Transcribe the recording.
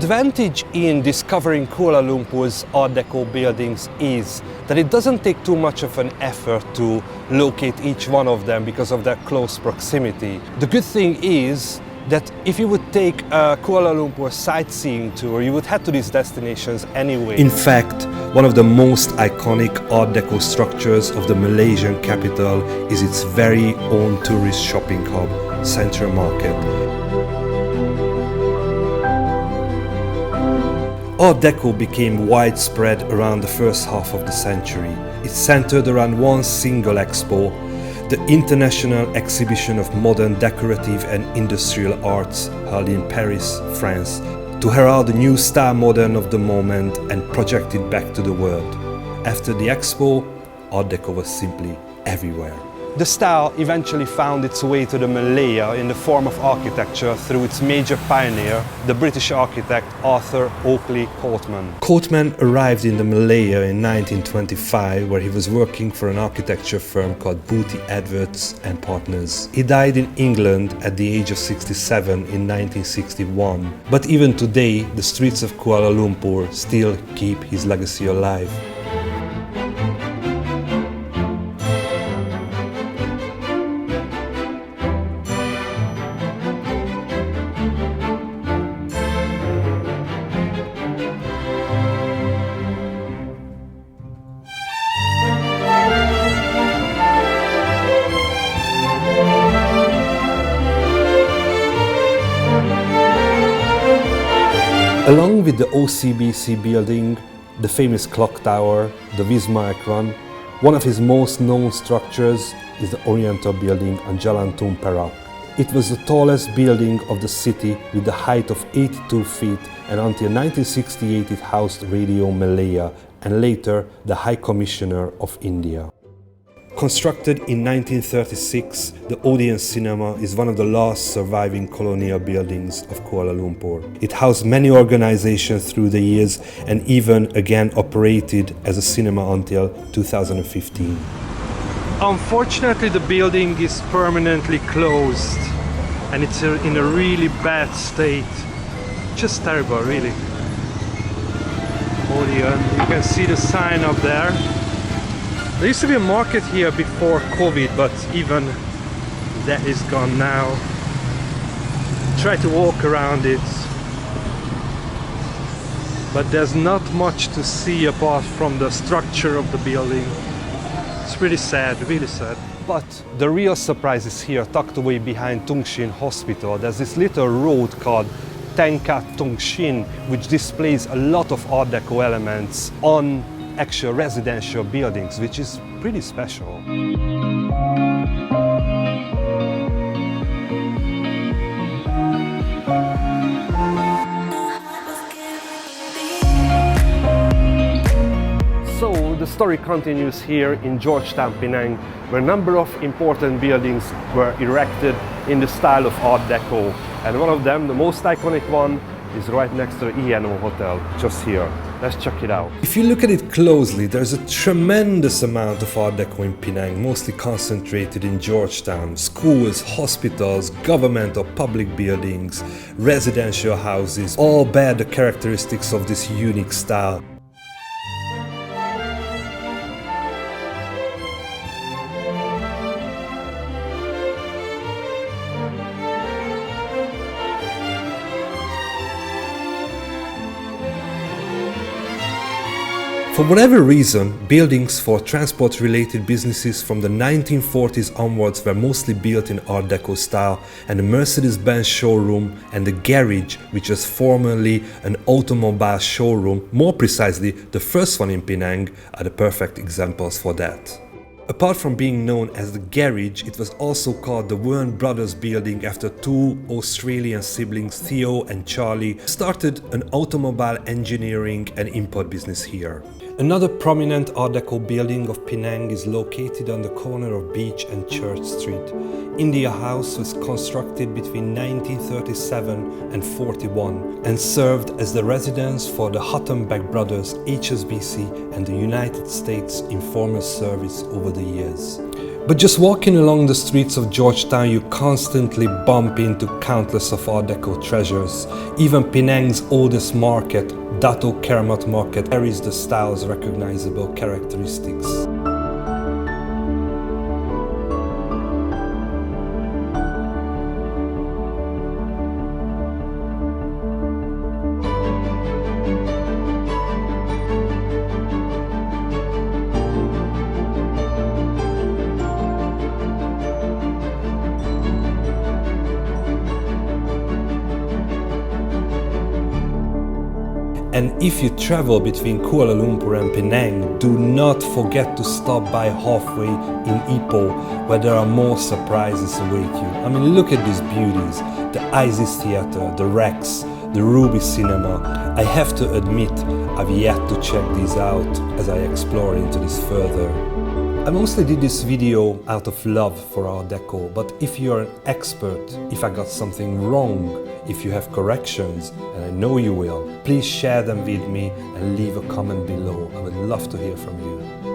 advantage in discovering Kuala Lumpur's Art Deco buildings is that it doesn't take too much of an effort to locate each one of them because of their close proximity. The good thing is that if you would take a Kuala Lumpur sightseeing tour, you would head to these destinations anyway. In fact, one of the most iconic Art Deco structures of the Malaysian capital is its very own tourist shopping hub, Central Market. Art Deco became widespread around the first half of the century. It centered around one single expo, the International Exhibition of Modern Decorative and Industrial Arts, held in Paris, France, to herald the new style modern of the moment and project it back to the world. After the expo, Art Deco was simply everywhere. The style eventually found its way to the Malaya in the form of architecture through its major pioneer, the British architect Arthur Oakley Courtman. Courtman arrived in the Malaya in 1925, where he was working for an architecture firm called Booty Edwards and Partners. He died in England at the age of 67 in 1961, but even today the streets of Kuala Lumpur still keep his legacy alive. Along with the OCBC building, the famous clock tower, the Wisma Run, one of his most known structures is the Oriental building on Jalan Tun Perak. It was the tallest building of the city with a height of 82 feet, and until 1968 it housed Radio Malaya and later the High Commissioner of India. Constructed in 1936, the Odeon Cinema is one of the last surviving colonial buildings of Kuala Lumpur. It housed many organizations through the years and even again operated as a cinema until 2015. Unfortunately, the building is permanently closed and it's in a really bad state. Just terrible, really. Odeon, you can see the sign up there. There used to be a market here before COVID, but even that is gone now. Try to walk around it, but there's not much to see apart from the structure of the building. It's pretty sad, really sad. But the real surprise is here, tucked away behind Tung Shin Hospital. There's this little road called Tengkat Tung Shin, which displays a lot of Art Deco elements on actual residential buildings, which is pretty special. So the story continues here in Georgetown, Penang, where a number of important buildings were erected in the style of Art Deco. And one of them, the most iconic one, is right next to the ENO Hotel, just here. Let's check it out. If you look at it closely, there's a tremendous amount of Art Deco in Penang, mostly concentrated in Georgetown. Schools, hospitals, government or public buildings, residential houses, all bear the characteristics of this unique style. For whatever reason, buildings for transport-related businesses from the 1940s onwards were mostly built in Art Deco style, and the Mercedes-Benz showroom and the garage, which was formerly an automobile showroom, more precisely the first one in Penang, are the perfect examples for that. Apart from being known as the garage, it was also called the Warren Brothers building after two Australian siblings, Theo and Charlie, started an automobile engineering and import business here. Another prominent Art Deco building of Penang is located on the corner of Beach and Church Street. India House was constructed between 1937 and 41 and served as the residence for the Huttenbeck Brothers, HSBC and the United States Informal Service over the years. But just walking along the streets of Georgetown, you constantly bump into countless of Art Deco treasures. Even Penang's oldest market, Dato Keramat Market, carries the style's recognizable characteristics. And if you travel between Kuala Lumpur and Penang, do not forget to stop by halfway in Ipoh, where there are more surprises await you. I mean, look at these beauties, the Isis Theatre, the Rex, the Ruby Cinema. I have to admit, I've yet to check these out as I explore into this further. I mostly did this video out of love for Art Deco, but if you're an expert, if I got something wrong, if you have corrections, and I know you will, please share them with me and leave a comment below. I would love to hear from you.